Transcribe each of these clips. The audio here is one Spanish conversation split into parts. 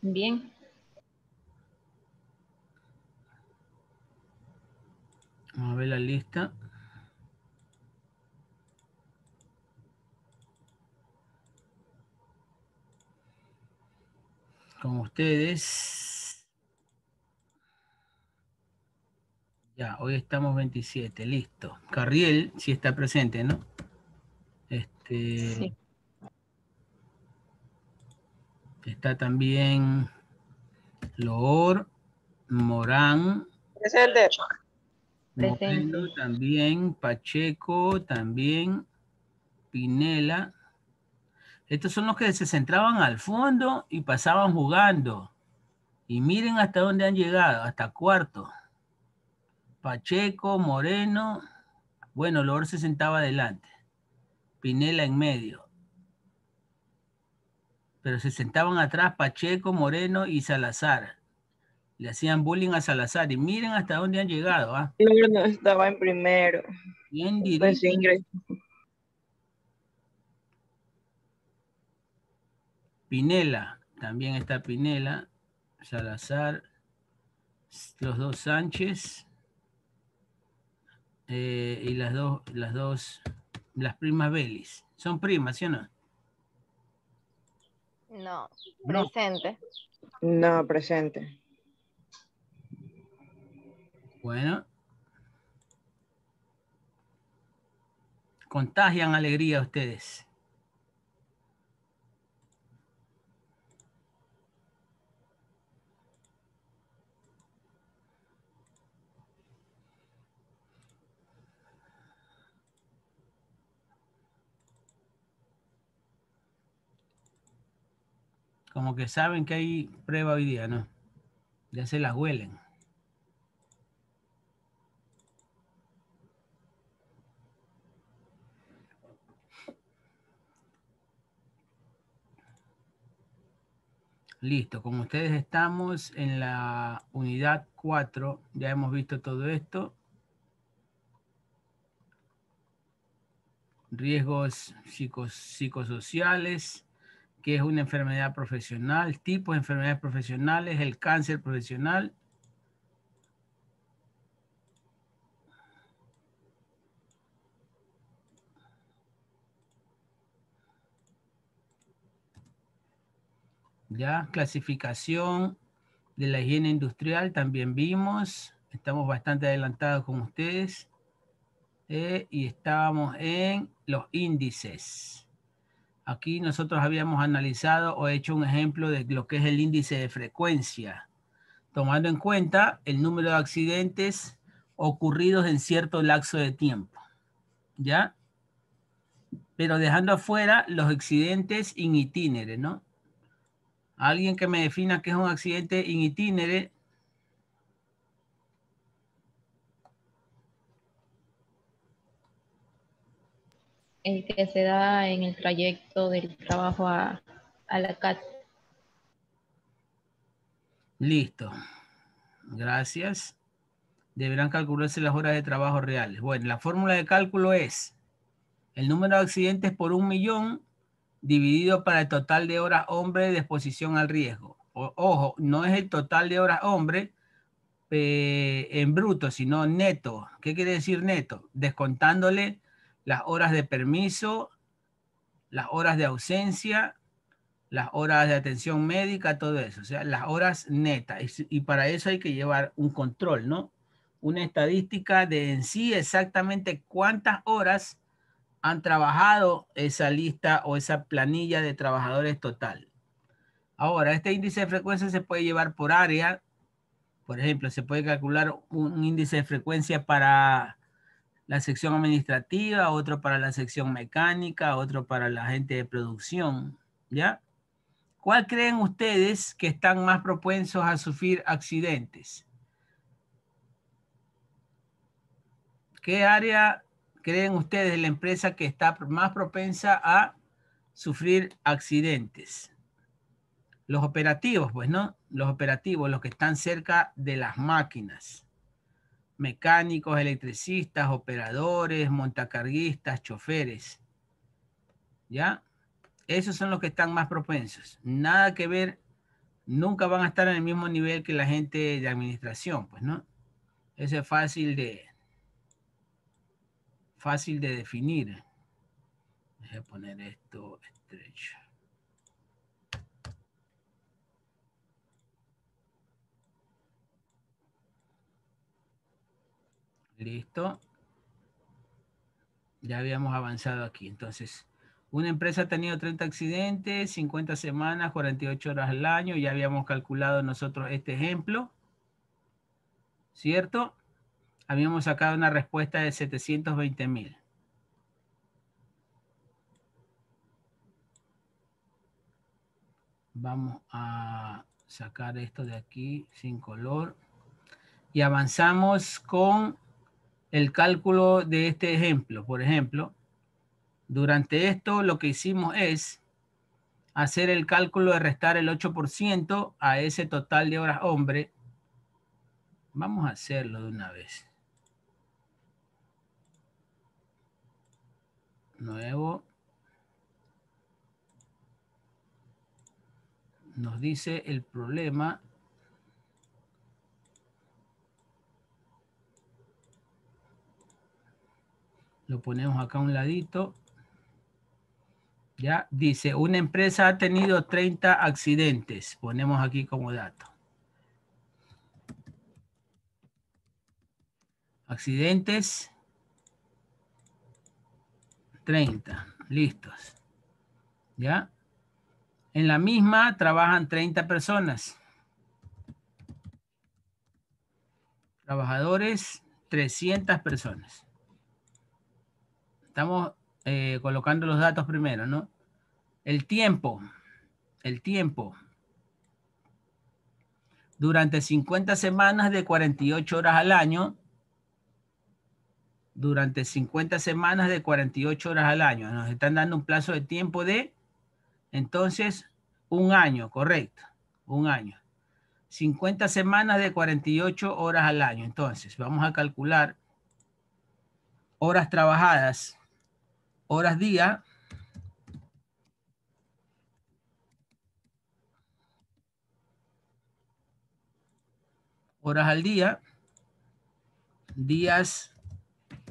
Bien. Vamos a ver la lista. Con ustedes. Ya, hoy estamos 27, listo. Carriel, sí está presente, ¿no? Sí. Está también Loor, Morán, Presente. Moreno Presente. también, Pacheco también, Pinela. Estos son los que se centraban al fondo y pasaban jugando. Y miren hasta dónde han llegado, hasta cuarto. Pacheco, Moreno, bueno, Loor se sentaba adelante, Pinela en medio. Pero se sentaban atrás Pacheco, Moreno y Salazar. Le hacían bullying a Salazar y miren hasta dónde han llegado. ¿Ah? Lourdes no estaba en primero. Bien Pues dirito. ingresó. Pinela, también está Pinela, Salazar, los dos Sánchez y las primas Vélez. ¿Son primas, sí o no? No, No. presente. No, presente. Bueno. Contagian alegría a ustedes. Como que saben que hay prueba hoy día, ¿no? Ya se las huelen. Listo, con ustedes estamos en la unidad 4, ya hemos visto todo esto. Riesgos psicosociales, qué es una enfermedad profesional, tipos de enfermedades profesionales, el cáncer profesional. Ya, clasificación de la higiene industrial también vimos. Estamos bastante adelantados con ustedes. Y estábamos en los índices. Aquí nosotros habíamos analizado o hecho un ejemplo de lo que es el índice de frecuencia, tomando en cuenta el número de accidentes ocurridos en cierto lapso de tiempo, ¿ya? Pero dejando afuera los accidentes in itinere, ¿no? Alguien que me defina qué es un accidente in itinere. El que se da en el trayecto del trabajo a la casa. Listo. Gracias. Deberán calcularse las horas de trabajo reales. Bueno, la fórmula de cálculo es el número de accidentes por 1.000.000 dividido para el total de horas hombre de exposición al riesgo. Ojo, no es el total de horas hombre en bruto, sino neto. ¿Qué quiere decir neto? Descontándole las horas de permiso, las horas de ausencia, las horas de atención médica, todo eso. O sea, las horas netas. Y para eso hay que llevar un control, ¿no? Una estadística de en sí exactamente cuántas horas han trabajado esa lista o esa planilla de trabajadores total. Ahora, este índice de frecuencia se puede llevar por área. Por ejemplo, se puede calcular un índice de frecuencia para la sección administrativa, otro para la sección mecánica, otro para la gente de producción, ¿ya? ¿Cuál creen ustedes que están más propensos a sufrir accidentes? ¿Qué área creen ustedes de la empresa que está más propensa a sufrir accidentes? Los operativos, pues, ¿no? Los operativos, los que están cerca de las máquinas. Mecánicos, electricistas, operadores, montacarguistas, choferes. ¿Ya? Esos son los que están más propensos. Nada que ver nunca van a estar en el mismo nivel que la gente de administración, pues, ¿no? Eso es fácil de definir. Voy a poner esto estrecho. Listo. Ya habíamos avanzado aquí. Entonces, una empresa ha tenido 30 accidentes, 50 semanas, 48 horas al año. Ya habíamos calculado nosotros este ejemplo. ¿Cierto? Habíamos sacado una respuesta de 720,000. Vamos a sacar esto de aquí sin color. Y avanzamos con el cálculo de este ejemplo. Por ejemplo, durante esto lo que hicimos es hacer el cálculo de restar el 8% a ese total de horas hombre. Vamos a hacerlo de una vez. Nuevo. Nos dice el problema. Lo ponemos acá a un ladito. Ya, dice, una empresa ha tenido 30 accidentes. Ponemos aquí como dato. Accidentes. 30. Listos. ¿Ya? En la misma trabajan 30 personas. Trabajadores, 300 personas. Estamos colocando los datos primero, ¿no? El tiempo. Durante 50 semanas de 48 horas al año. Durante 50 semanas de 48 horas al año. Nos están dando un plazo de tiempo de, entonces, un año, correcto. Un año. 50 semanas de 48 horas al año. Entonces, vamos a calcular horas trabajadas, horas día. Horas al día. Días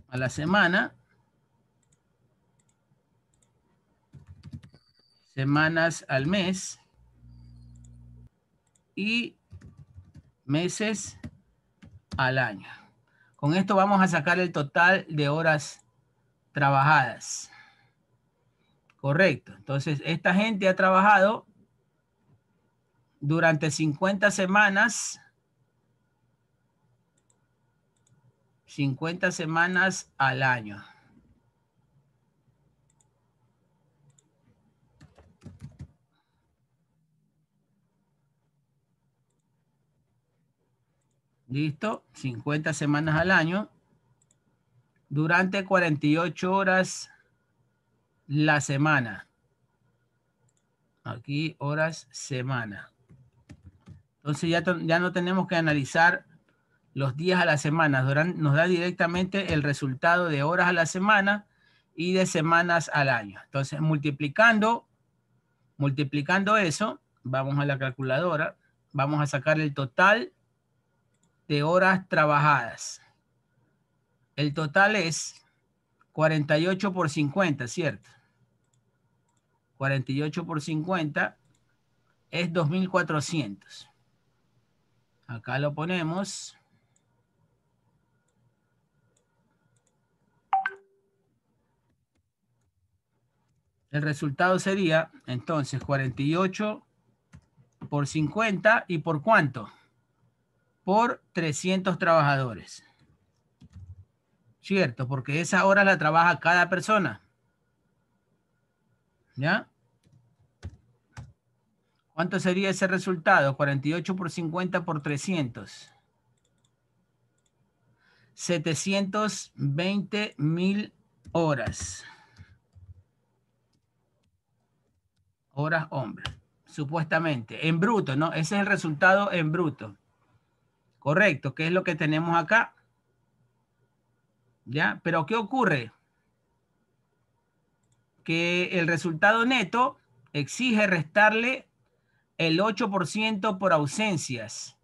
a la semana. Semanas al mes. Y meses al año. Con esto vamos a sacar el total de horas trabajadas. Correcto. Entonces, esta gente ha trabajado durante 50 semanas. 50 semanas al año. ¿Listo? 50 semanas al año. Durante 48 horas la semana. Aquí horas semana. Entonces ya no tenemos que analizar los días a la semana. Nos da directamente el resultado de horas a la semana y de semanas al año. Entonces multiplicando eso, vamos a la calculadora, vamos a sacar el total de horas trabajadas. El total es 48 por 50, ¿cierto? 48 por 50 es 2.400. Acá lo ponemos. El resultado sería, entonces, 48 por 50. ¿Y por cuánto? Por 300 trabajadores. ¿Cierto? Porque esa hora la trabaja cada persona. ¿Ya? ¿Cuánto sería ese resultado? 48 por 50 por 300. 720,000 horas. Horas hombre. Supuestamente. En bruto, ¿no? Ese es el resultado en bruto. Correcto. ¿Qué es lo que tenemos acá? ¿Ya? Pero ¿qué ocurre? Que el resultado neto exige restarle el 8% por ausencias,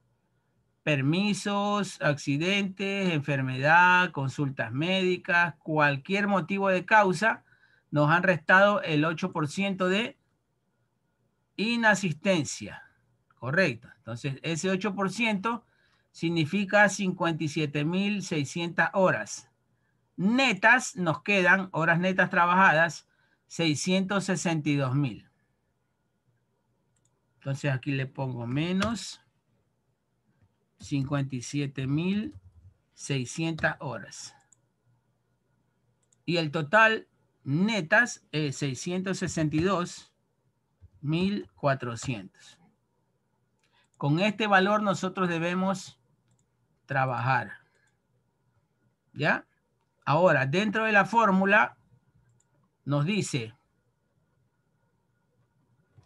permisos, accidentes, enfermedad, consultas médicas, cualquier motivo de causa, nos han restado el 8% de inasistencia. Correcto. Entonces, ese 8% significa 57.600 horas. Netas nos quedan, horas netas trabajadas, 662.000. Entonces aquí le pongo menos 57.600 horas. Y el total netas es 662.400. Con este valor nosotros debemos trabajar. ¿Ya? Ahora, dentro de la fórmula nos dice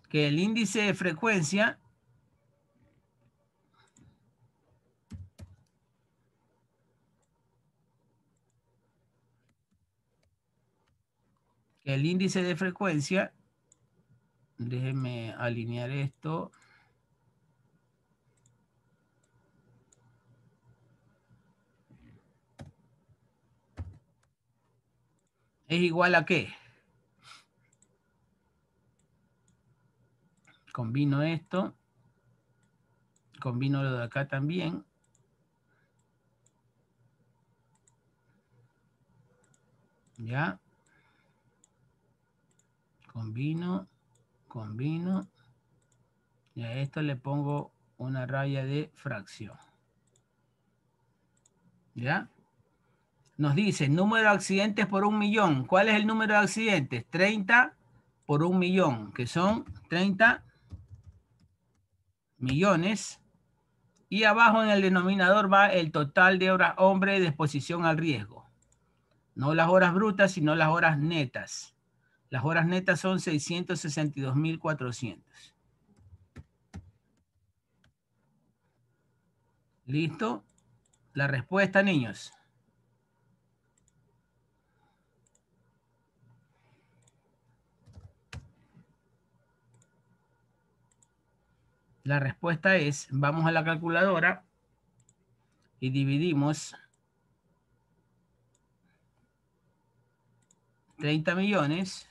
que el índice de frecuencia déjenme alinear esto. ¿Es igual a qué? Combino esto. Combino lo de acá también. Ya. Combino. Y a esto le pongo una raya de fracción. ¿Ya? Nos dice número de accidentes por 1.000.000. ¿Cuál es el número de accidentes? 30 por 1.000.000, que son 30 millones. Y abajo en el denominador va el total de horas hombre de exposición al riesgo. No las horas brutas, sino las horas netas. Las horas netas son 662.400. ¿Listo? La respuesta, niños. La respuesta es, vamos a la calculadora y dividimos 30 millones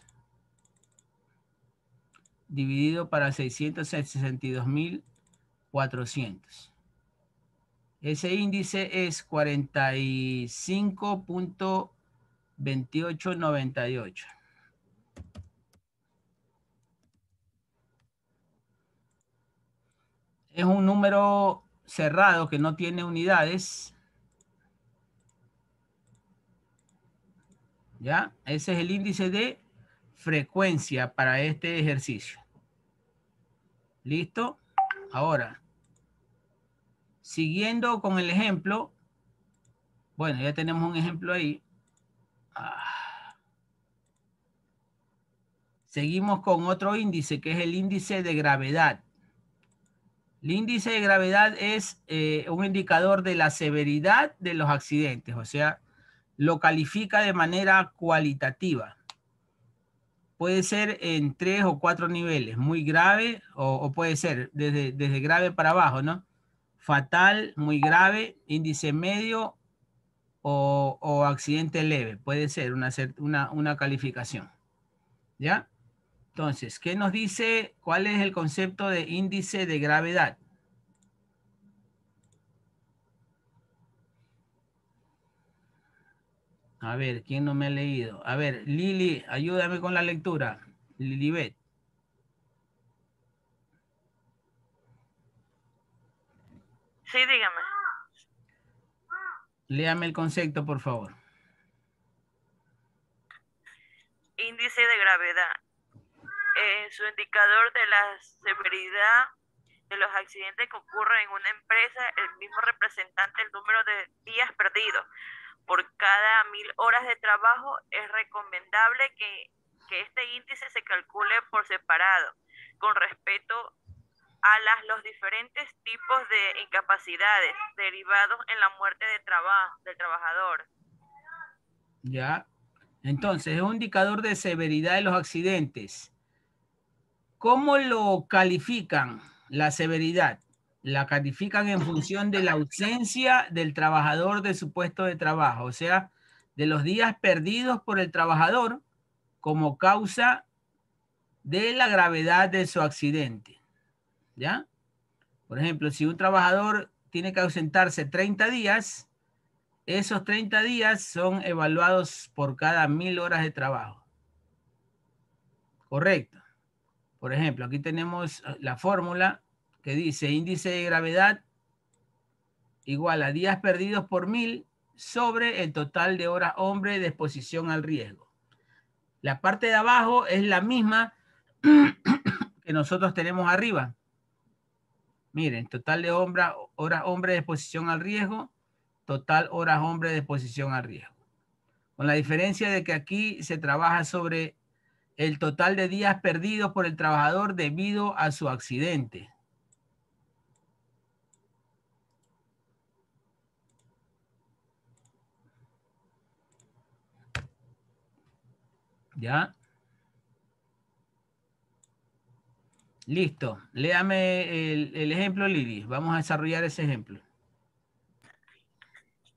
dividido para 662.400. Ese índice es 45.2898. Es un número cerrado que no tiene unidades. ¿Ya? Ese es el índice de frecuencia para este ejercicio. ¿Listo? Ahora, siguiendo con el ejemplo. Bueno, ya tenemos un ejemplo ahí. Seguimos con otro índice, que es el índice de gravedad. El índice de gravedad es un indicador de la severidad de los accidentes, o sea, lo califica de manera cualitativa. Puede ser en 3 o 4 niveles, muy grave o puede ser desde grave para abajo, ¿no? Fatal, muy grave, índice medio o accidente leve. Puede ser una calificación. ¿Ya? Entonces, ¿qué nos dice? ¿Cuál es el concepto de índice de gravedad? A ver, ¿quién no me ha leído? A ver, Lili, ayúdame con la lectura. Lilibet. Sí, dígame. Léame el concepto, por favor. Índice de gravedad. Su indicador de la severidad de los accidentes que ocurren en una empresa, el mismo representante el número de días perdidos. Por cada 1.000 horas de trabajo es recomendable que este índice se calcule por separado con respecto a los diferentes tipos de incapacidades derivados en la muerte del trabajador. Ya. Entonces, es un indicador de severidad de los accidentes. ¿Cómo lo califican la severidad? La califican en función de la ausencia del trabajador de su puesto de trabajo, o sea, de los días perdidos por el trabajador como causa de la gravedad de su accidente. ¿Ya? Por ejemplo, si un trabajador tiene que ausentarse 30 días, esos 30 días son evaluados por cada 1000 horas de trabajo. Correcto. Por ejemplo, aquí tenemos la fórmula que dice índice de gravedad igual a días perdidos por 1000 sobre el total de horas hombre de exposición al riesgo. La parte de abajo es la misma que nosotros tenemos arriba. Miren, total de horas hombre de exposición al riesgo, total horas hombre de exposición al riesgo. Con la diferencia de que aquí se trabaja sobre el total de días perdidos por el trabajador debido a su accidente. ¿Ya? Listo. Léame el ejemplo, Lili. Vamos a desarrollar ese ejemplo.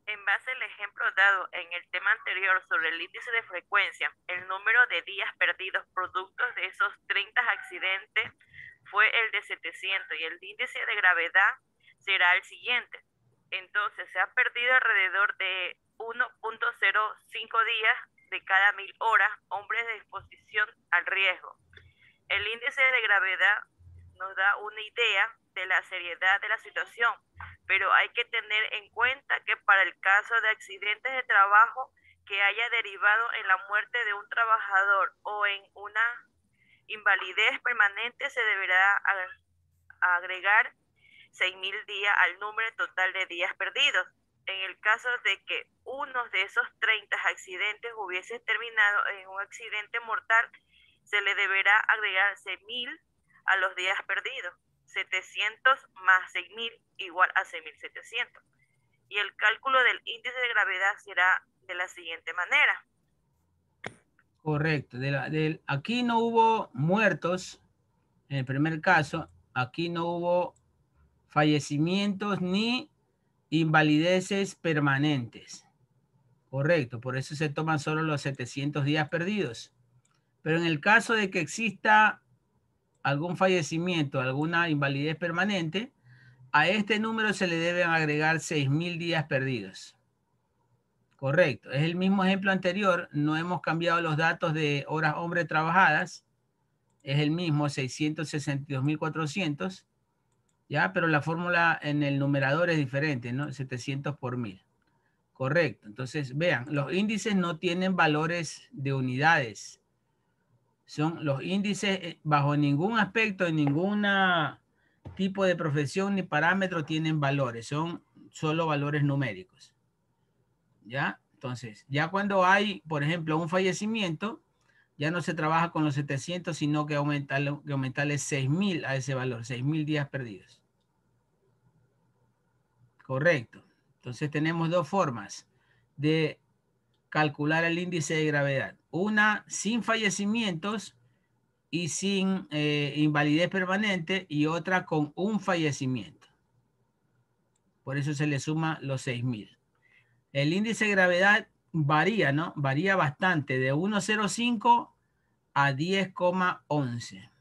En base al ejemplo dado en el tema anterior sobre el índice de frecuencia, el número de días perdidos productos de esos 30 accidentes fue el de 700 y el índice de gravedad será el siguiente. Entonces se ha perdido alrededor de 1.05 días de cada 1000 horas hombres de exposición al riesgo. El índice de gravedad nos da una idea de la seriedad de la situación, pero hay que tener en cuenta que para el caso de accidentes de trabajo que haya derivado en la muerte de un trabajador o en una invalidez permanente, se deberá agregar 6000 días al número total de días perdidos. En el caso de que uno de esos 30 accidentes hubiese terminado en un accidente mortal, se le deberá agregar 6000 a los días perdidos. 700 más 6000 igual a 6700. Y el cálculo del índice de gravedad será de la siguiente manera. Correcto. Aquí no hubo muertos en el primer caso. Aquí no hubo fallecimientos ni invalideces permanentes. Correcto. Por eso se toman solo los 700 días perdidos. Pero en el caso de que exista algún fallecimiento, alguna invalidez permanente, a este número se le deben agregar 6000 días perdidos. Correcto. Es el mismo ejemplo anterior. No hemos cambiado los datos de horas hombre trabajadas. Es el mismo, 662.400. ¿Ya? Pero la fórmula en el numerador es diferente, ¿no? 700 por 1000. Correcto. Entonces, vean, los índices no tienen valores de unidades. Son los índices bajo ningún aspecto, en ningún tipo de profesión ni parámetro tienen valores. Son solo valores numéricos. ¿Ya? Entonces, ya cuando hay, por ejemplo, un fallecimiento, ya no se trabaja con los 700, sino que aumentarle 6000 a ese valor, 6000 días perdidos. Correcto. Entonces tenemos dos formas de calcular el índice de gravedad. Una sin fallecimientos y sin invalidez permanente, y otra con un fallecimiento. Por eso se le suma los 6000. El índice de gravedad varía, ¿no? Varía bastante, de 1,05 a 10,11.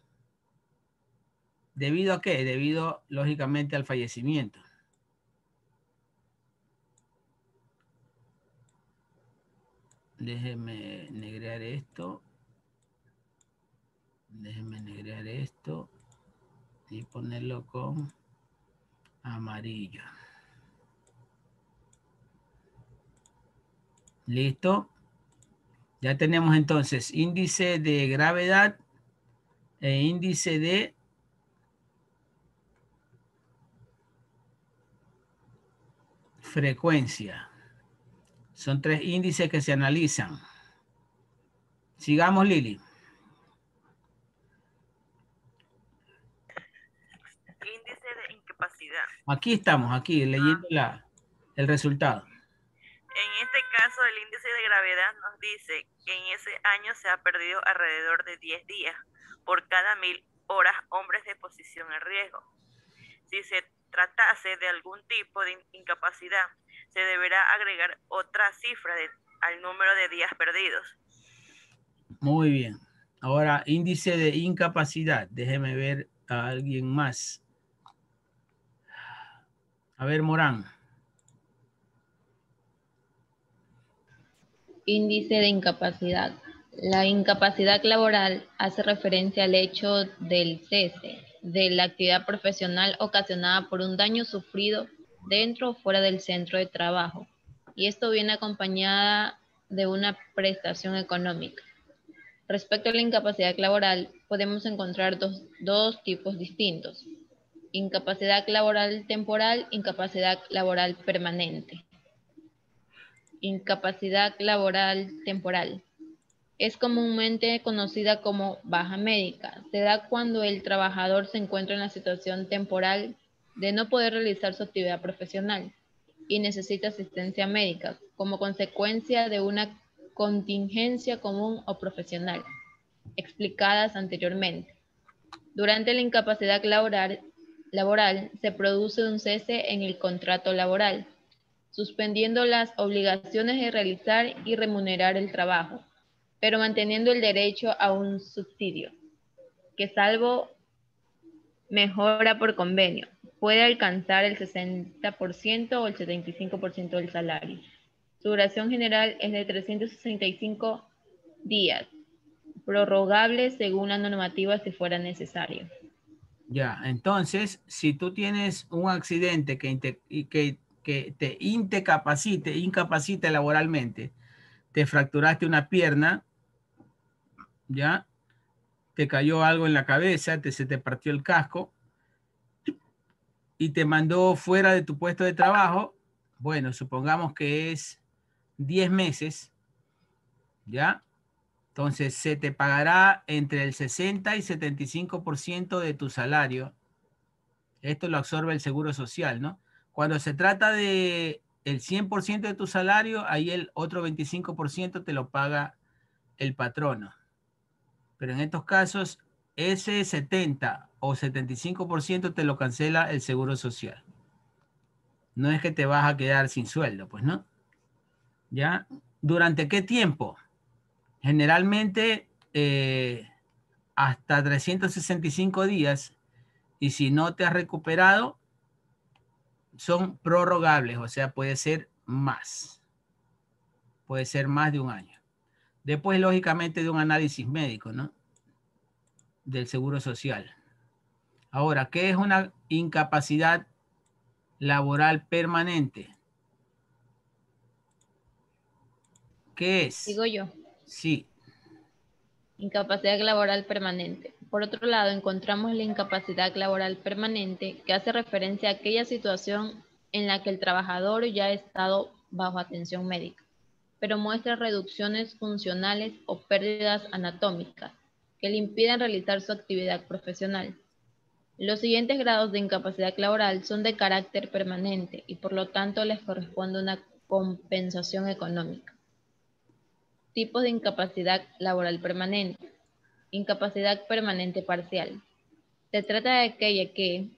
¿Debido a qué? Debido, lógicamente, al fallecimiento. Déjenme negrear esto. Déjenme negrear esto y ponerlo con amarillo. ¿Listo? Ya tenemos entonces índice de gravedad e índice de frecuencia. Son tres índices que se analizan. Sigamos, Lili. Índice de incapacidad. Aquí estamos, aquí leyendo el resultado. En este caso, el índice de gravedad nos dice que en ese año se ha perdido alrededor de 10 días por cada 1000 horas hombres de posición en riesgo. Si se tratase de algún tipo de incapacidad, se deberá agregar otra cifra al número de días perdidos. Muy bien. Ahora, índice de incapacidad. Déjeme ver a alguien más. A ver, Morán. Índice de incapacidad. La incapacidad laboral hace referencia al hecho del cese de la actividad profesional ocasionada por un daño sufrido dentro o fuera del centro de trabajo, y esto viene acompañada de una prestación económica. Respecto a la incapacidad laboral, podemos encontrar dos tipos distintos: incapacidad laboral temporal, incapacidad laboral permanente. Incapacidad laboral temporal es comúnmente conocida como baja médica. Se da cuando el trabajador se encuentra en la situación temporal de no poder realizar su actividad profesional y necesita asistencia médica como consecuencia de una contingencia común o profesional, explicadas anteriormente. Durante la incapacidad laboral se produce un cese en el contrato laboral, suspendiendo las obligaciones de realizar y remunerar el trabajo, pero manteniendo el derecho a un subsidio, que salvo mejora por convenio, puede alcanzar el 60% o el 75% del salario. Su duración general es de 365 días, prorrogable según la normativa si fuera necesario. Ya, entonces, si tú tienes un accidente que te incapacite laboralmente, te fracturaste una pierna, ya, te cayó algo en la cabeza, se te partió el casco y te mandó fuera de tu puesto de trabajo, bueno, supongamos que es 10 meses, ¿ya? Entonces se te pagará entre el 60 y 75% de tu salario. Esto lo absorbe el Seguro Social, ¿no? Cuando se trata de el 100% de tu salario, ahí el otro 25% te lo paga el patrono. Pero en estos casos, ese 70 o 75% te lo cancela el Seguro Social. No es que te vas a quedar sin sueldo, pues, ¿no? ¿Ya? ¿Durante qué tiempo? Generalmente hasta 365 días, y si no te has recuperado, son prorrogables, o sea, puede ser más. Puede ser más de un año. Después, lógicamente, de un análisis médico, ¿no? Del Seguro Social. Ahora, ¿qué es una incapacidad laboral permanente? ¿Qué es? Digo yo. Sí. Incapacidad laboral permanente. Por otro lado, encontramos la incapacidad laboral permanente, que hace referencia a aquella situación en la que el trabajador ya ha estado bajo atención médica, pero muestra reducciones funcionales o pérdidas anatómicas que le impiden realizar su actividad profesional. Los siguientes grados de incapacidad laboral son de carácter permanente y por lo tanto les corresponde una compensación económica. Tipos de incapacidad laboral permanente. Incapacidad permanente parcial. Se trata de aquella que,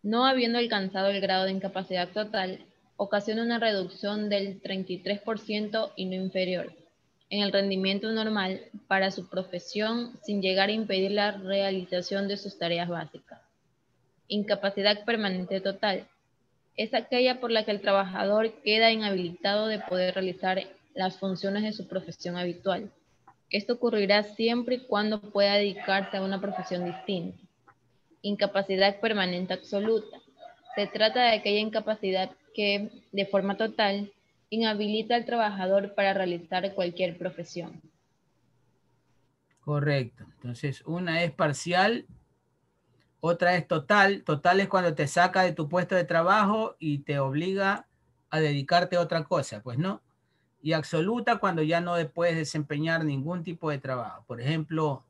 no habiendo alcanzado el grado de incapacidad total, ocasiona una reducción del 33% y no inferior en el rendimiento normal para su profesión sin llegar a impedir la realización de sus tareas básicas. Incapacidad permanente total. Es aquella por la que el trabajador queda inhabilitado de poder realizar las funciones de su profesión habitual. Esto ocurrirá siempre y cuando pueda dedicarse a una profesión distinta. Incapacidad permanente absoluta. Se trata de aquella incapacidad que, de forma total, inhabilita al trabajador para realizar cualquier profesión. Correcto. Entonces, una es parcial, otra es total. Total es cuando te saca de tu puesto de trabajo y te obliga a dedicarte a otra cosa, pues no. Y absoluta cuando ya no puedes desempeñar ningún tipo de trabajo. Por ejemplo,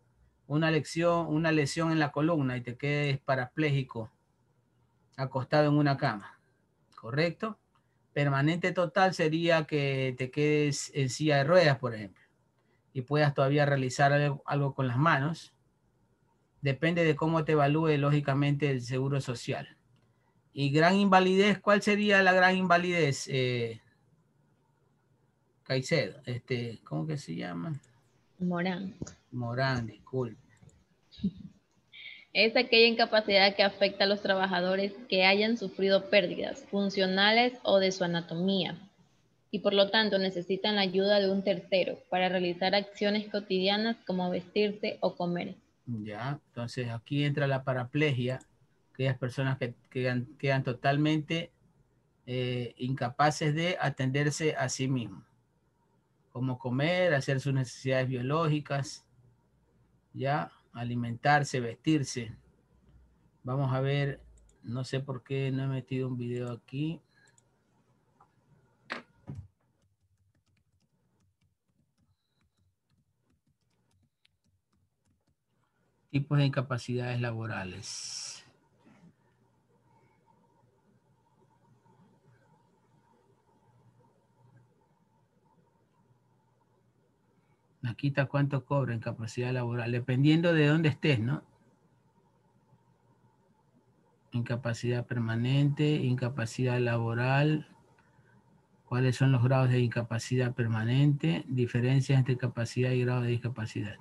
una lesión en la columna y te quedes parapléjico acostado en una cama. ¿Correcto? Permanente total sería que te quedes en silla de ruedas, por ejemplo, y puedas todavía realizar algo con las manos, Depende de cómo te evalúe, lógicamente, el seguro social. Y gran invalidez, ¿cuál sería la gran invalidez? Caicedo, ¿cómo que se llama? Morán. Morán, disculpe. Es aquella incapacidad que afecta a los trabajadores que hayan sufrido pérdidas funcionales o de su anatomía y por lo tanto necesitan la ayuda de un tercero para realizar acciones cotidianas como vestirse o comer. Ya, entonces aquí entra la paraplegia, aquellas personas que quedan totalmente incapaces de atenderse a sí mismos, como comer, hacer sus necesidades biológicas, ya, alimentarse, vestirse. Vamos a ver, no sé por qué no he metido un video aquí. Tipos de incapacidades laborales. Aquí está cuánto cobra incapacidad laboral, dependiendo de dónde estés, ¿no? Incapacidad permanente, incapacidad laboral. ¿Cuáles son los grados de incapacidad permanente? Diferencias entre capacidad y grado de discapacidad.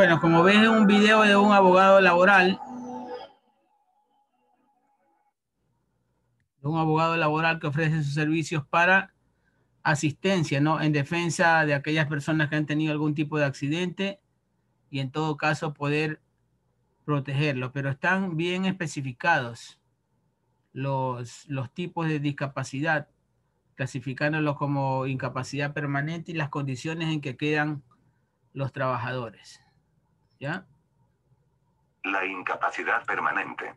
Bueno, como ves en un video de un abogado laboral, que ofrece sus servicios para asistencia, ¿no? En defensa de aquellas personas que han tenido algún tipo de accidente y en todo caso poder protegerlo, pero están bien especificados los tipos de discapacidad, clasificándolos como incapacidad permanente y las condiciones en que quedan los trabajadores. ¿Ya? La incapacidad permanente.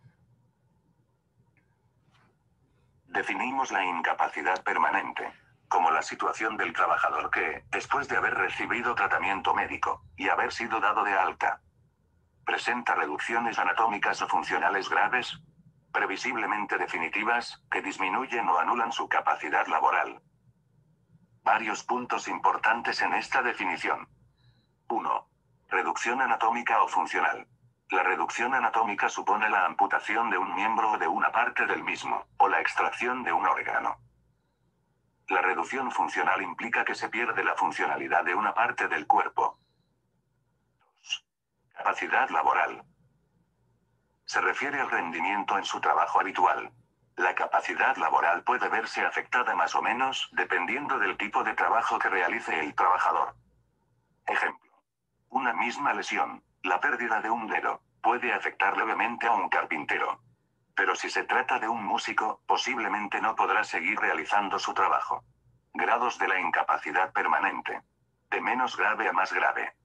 Definimos la incapacidad permanente como la situación del trabajador que, después de haber recibido tratamiento médico y haber sido dado de alta, presenta reducciones anatómicas o funcionales graves, previsiblemente definitivas, que disminuyen o anulan su capacidad laboral. Varios puntos importantes en esta definición. 1. Reducción anatómica o funcional. La reducción anatómica supone la amputación de un miembro o de una parte del mismo, o la extracción de un órgano. La reducción funcional implica que se pierde la funcionalidad de una parte del cuerpo. 2. Capacidad laboral. Se refiere al rendimiento en su trabajo habitual. La capacidad laboral puede verse afectada más o menos, dependiendo del tipo de trabajo que realice el trabajador. Ejemplo. Una misma lesión, la pérdida de un dedo, puede afectar levemente a un carpintero. Pero si se trata de un músico, posiblemente no podrá seguir realizando su trabajo. Grados de la incapacidad permanente. De menos grave a más grave.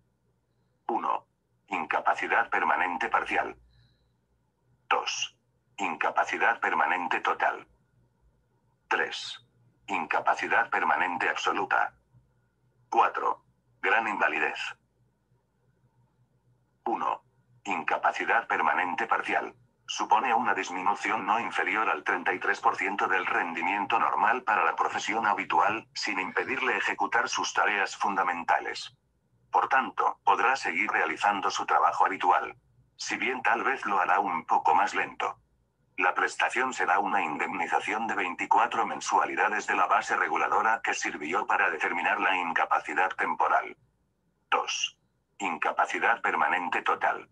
1. Incapacidad permanente parcial. 2. Incapacidad permanente total. 3. Incapacidad permanente absoluta. 4. Gran invalidez. 1. Incapacidad permanente parcial. Supone una disminución no inferior al 33% del rendimiento normal para la profesión habitual, sin impedirle ejecutar sus tareas fundamentales. Por tanto, podrá seguir realizando su trabajo habitual. Si bien tal vez lo hará un poco más lento. La prestación será una indemnización de 24 mensualidades de la base reguladora que sirvió para determinar la incapacidad temporal. 2. Incapacidad permanente total.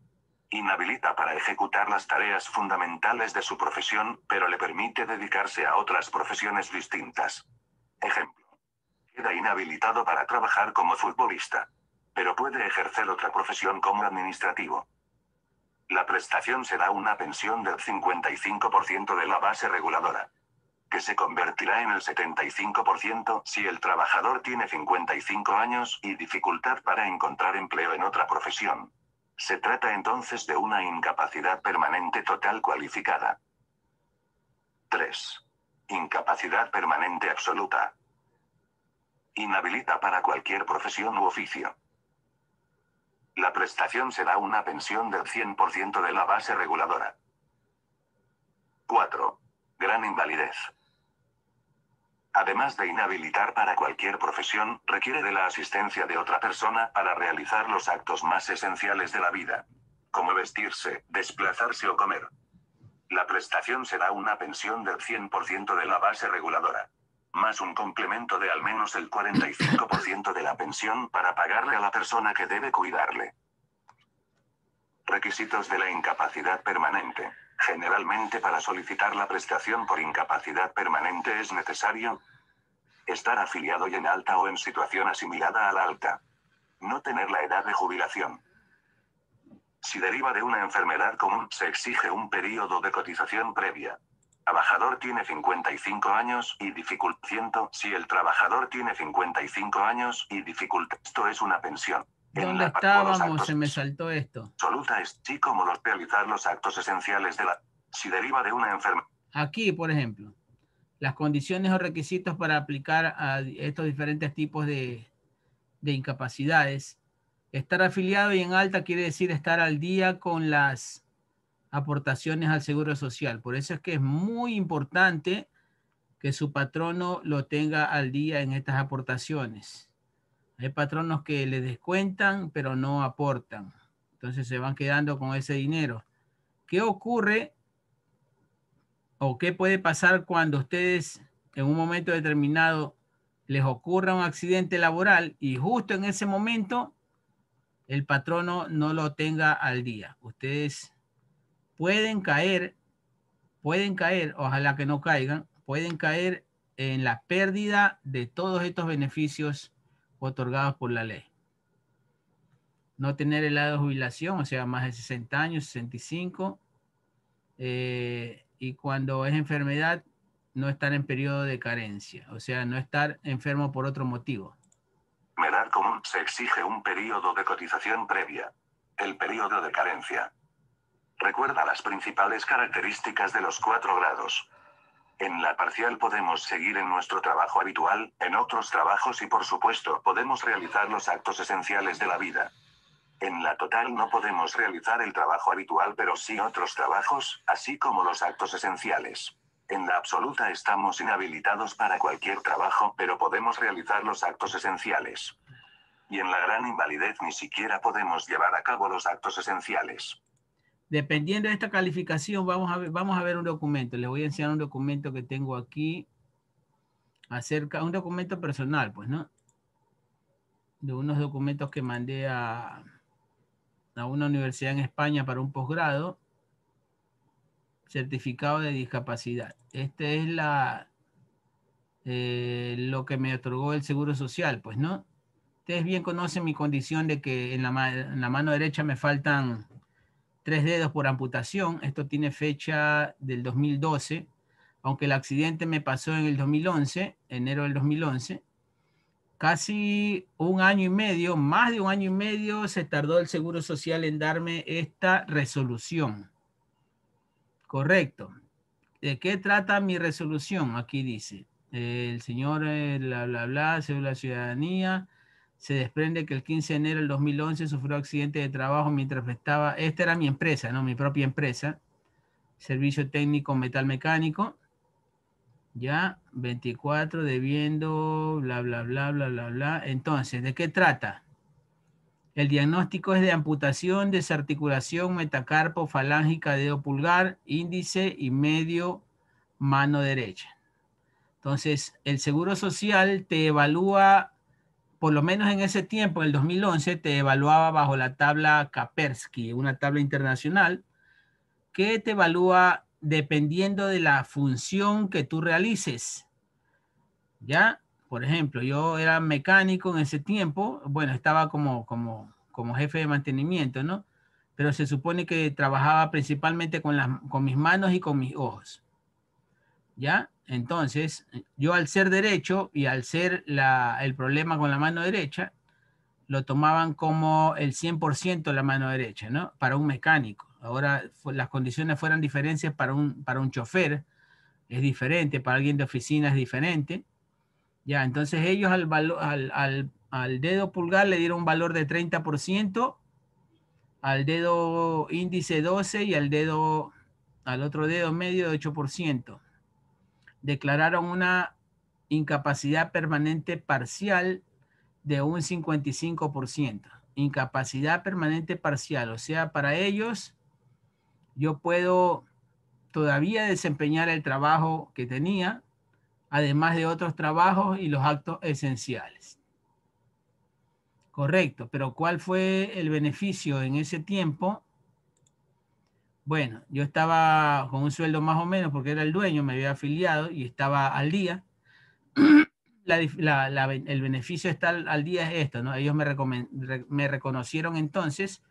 Inhabilita para ejecutar las tareas fundamentales de su profesión, pero le permite dedicarse a otras profesiones distintas. Ejemplo. Queda inhabilitado para trabajar como futbolista, pero puede ejercer otra profesión como administrativo. La prestación será una pensión del 55% de la base reguladora, que se convertirá en el 75% si el trabajador tiene 55 años y dificultad para encontrar empleo en otra profesión. Se trata entonces de una incapacidad permanente total cualificada. 3. Incapacidad permanente absoluta. Inhabilita para cualquier profesión u oficio. La prestación será una pensión del 100% de la base reguladora. 4. Gran invalidez. Además de inhabilitar para cualquier profesión, requiere de la asistencia de otra persona para realizar los actos más esenciales de la vida, como vestirse, desplazarse o comer. La prestación será una pensión del 100% de la base reguladora, más un complemento de al menos el 45% de la pensión para pagarle a la persona que debe cuidarle. Requisitos de la incapacidad permanente. Generalmente para solicitar la prestación por incapacidad permanente es necesario estar afiliado y en alta o en situación asimilada a la alta. No tener la edad de jubilación. Si deriva de una enfermedad común, se exige un período de cotización previa. Trabajador tiene 55 años y dificultad. Si el trabajador tiene 55 años y dificultad, esto es una pensión. ¿Dónde estábamos? Se me saltó esto. Absoluta es así como realizar los actos esenciales de la... Si deriva de una enfermedad. Aquí, por ejemplo, las condiciones o requisitos para aplicar a estos diferentes tipos de incapacidades. Estar afiliado y en alta quiere decir estar al día con las aportaciones al Seguro Social. Por eso es que es muy importante que su patrono lo tenga al día en estas aportaciones. Hay patronos que le descuentan, pero no aportan. Entonces se van quedando con ese dinero. ¿Qué ocurre o qué puede pasar cuando ustedes en un momento determinado les ocurra un accidente laboral y justo en ese momento el patrono no lo tenga al día. Ustedes pueden caer, ojalá que no caigan, pueden caer en la pérdida de todos estos beneficios otorgados por la ley. No tener el edad de jubilación, o sea, más de 60 años, 65, y cuando es enfermedad, no estar en periodo de carencia, o sea, no estar enfermo por otro motivo. Medar común se exige un periodo de cotización previa. El periodo de carencia. Recuerda las principales características de los 4 grados. En la parcial podemos seguir en nuestro trabajo habitual, en otros trabajos y por supuesto podemos realizar los actos esenciales de la vida. En la total no podemos realizar el trabajo habitual pero sí otros trabajos, así como los actos esenciales. En la absoluta estamos inhabilitados para cualquier trabajo, pero podemos realizar los actos esenciales. Y en la gran invalidez ni siquiera podemos llevar a cabo los actos esenciales. Dependiendo de esta calificación, vamos a ver un documento. Les voy a enseñar un documento que tengo aquí acerca, un documento personal, pues, ¿no? De unos documentos que mandé a una universidad en España para un posgrado. Certificado de discapacidad. Este es lo que me otorgó el Seguro Social, pues, ¿no? Ustedes bien conocen mi condición de que en la mano derecha me faltan 3 dedos por amputación. Esto tiene fecha del 2012, aunque el accidente me pasó en el 2011, enero del 2011. Casi un año y medio, más de un año y medio, se tardó el Seguro Social en darme esta resolución. Correcto. ¿De qué trata mi resolución? Aquí dice, el señor bla, bla, bla, cédula de ciudadanía, se desprende que el 15 de enero del 2011 sufrió accidente de trabajo mientras prestaba, esta era mi empresa, ¿no? Mi propia empresa, servicio técnico metal mecánico, ya, 24, debiendo, bla, bla, bla, bla, bla, bla. Entonces, ¿de qué trata? El diagnóstico es de amputación, desarticulación metacarpo falángica, dedo pulgar, índice y medio, mano derecha. Entonces, el Seguro Social te evalúa, por lo menos en ese tiempo, en el 2011, te evaluaba bajo la tabla Kaspersky, una tabla internacional, que te evalúa dependiendo de la función que tú realices. ¿Ya? Por ejemplo, yo era mecánico en ese tiempo, bueno, estaba como jefe de mantenimiento, ¿no? Pero se supone que trabajaba principalmente con mis manos y con mis ojos. ¿Ya? Entonces, yo al ser derecho y al ser el problema con la mano derecha, lo tomaban como el 100% la mano derecha, ¿no? Para un mecánico. Ahora las condiciones fueran diferentes para un chofer, es diferente, para alguien de oficina es diferente. Ya, entonces ellos al dedo pulgar le dieron un valor de 30%, al dedo índice 12% y al otro dedo medio de 8%. Declararon una incapacidad permanente parcial de un 55%. Incapacidad permanente parcial, o sea, para ellos yo puedo todavía desempeñar el trabajo que tenía, además de otros trabajos y los actos esenciales. Correcto, pero ¿cuál fue el beneficio en ese tiempo? Bueno, yo estaba con un sueldo más o menos porque era el dueño, me había afiliado y estaba al día. El beneficio está al día es esto, ¿no? Ellos me reconocieron entonces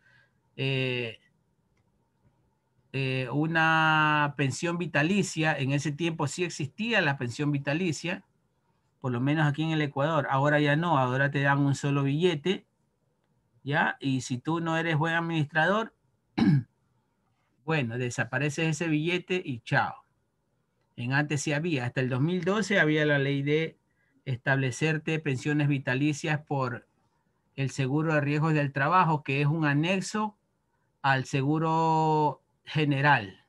una pensión vitalicia. En ese tiempo sí existía la pensión vitalicia, por lo menos aquí en el Ecuador. Ahora ya no, ahora te dan un solo billete, ¿ya? Y si tú no eres buen administrador, bueno, desaparece ese billete y chao. En antes sí había, hasta el 2012 había la ley de establecerte pensiones vitalicias por el seguro de riesgos del trabajo, que es un anexo al seguro general.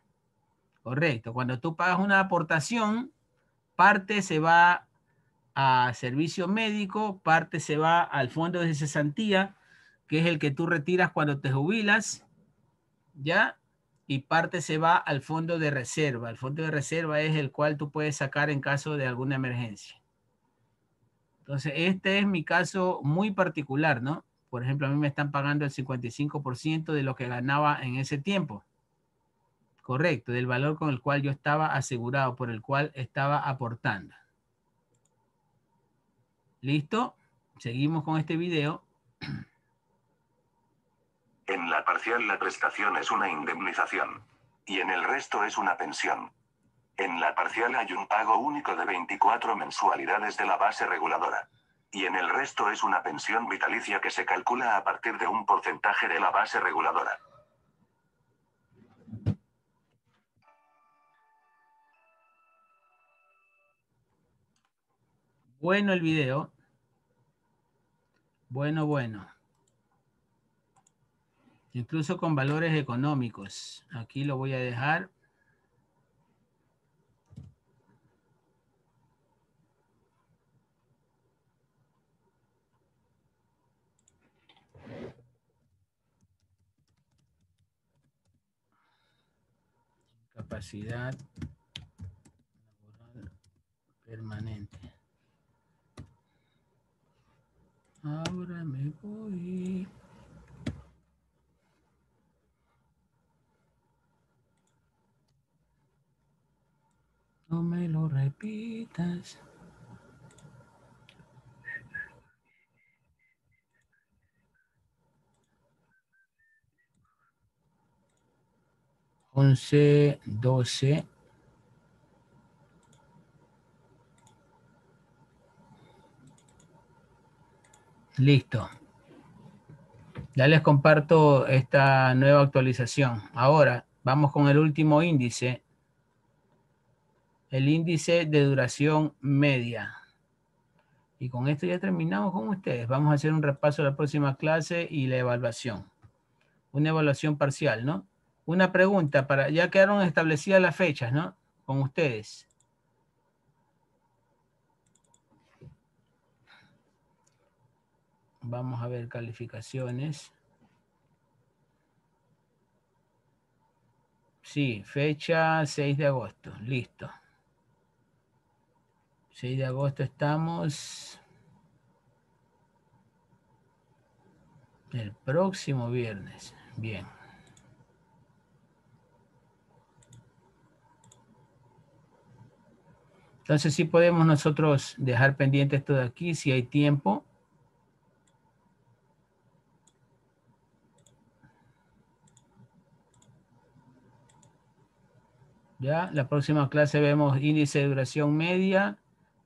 Correcto. Cuando tú pagas una aportación, parte se va a servicio médico, parte se va al fondo de cesantía, que es el que tú retiras cuando te jubilas, ¿ya? Y parte se va al fondo de reserva. El fondo de reserva es el cual tú puedes sacar en caso de alguna emergencia. Entonces, este es mi caso muy particular, ¿no? Por ejemplo, a mí me están pagando el 55% de lo que ganaba en ese tiempo. Correcto, del valor con el cual yo estaba asegurado, por el cual estaba aportando. ¿Listo? Seguimos con este video. En la parcial la prestación es una indemnización. Y en el resto es una pensión. En la parcial hay un pago único de 24 mensualidades de la base reguladora. Y en el resto es una pensión vitalicia que se calcula a partir de un porcentaje de la base reguladora. Bueno el video. Bueno. Incluso con valores económicos. Aquí lo voy a dejar. Capacidad laboral permanente. Ahora me voy. No me lo repitas. Once, 12. Listo. Ya les comparto esta nueva actualización. Ahora vamos con el último índice. El índice de duración media. Y con esto ya terminamos con ustedes. Vamos a hacer un repaso de la próxima clase y la evaluación. Una evaluación parcial, ¿no? Una pregunta para, ya quedaron establecidas las fechas, ¿no? Con ustedes. Vamos a ver calificaciones. Sí, fecha 6 de agosto. Listo. 6 de agosto estamos. El próximo viernes. Bien. Entonces sí podemos nosotros dejar pendiente esto de aquí si hay tiempo. Ya, la próxima clase vemos índice de duración media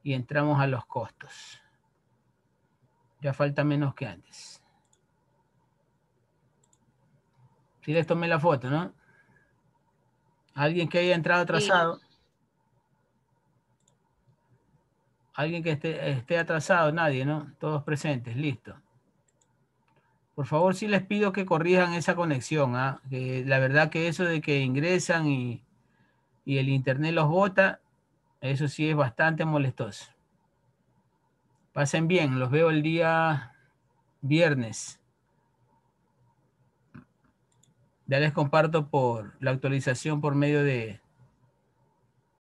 y entramos a los costos. Ya falta menos que antes. Sí les tomé la foto, ¿no? Alguien que haya entrado atrasado. Sí. Alguien que esté atrasado, nadie, ¿no? Todos presentes, listo. Por favor, sí les pido que corrijan esa conexión, ¿ah? Que la verdad que eso de que ingresan y el internet los bota, eso sí es bastante molestoso. Pasen bien, los veo el día viernes. Ya les comparto por la actualización por medio de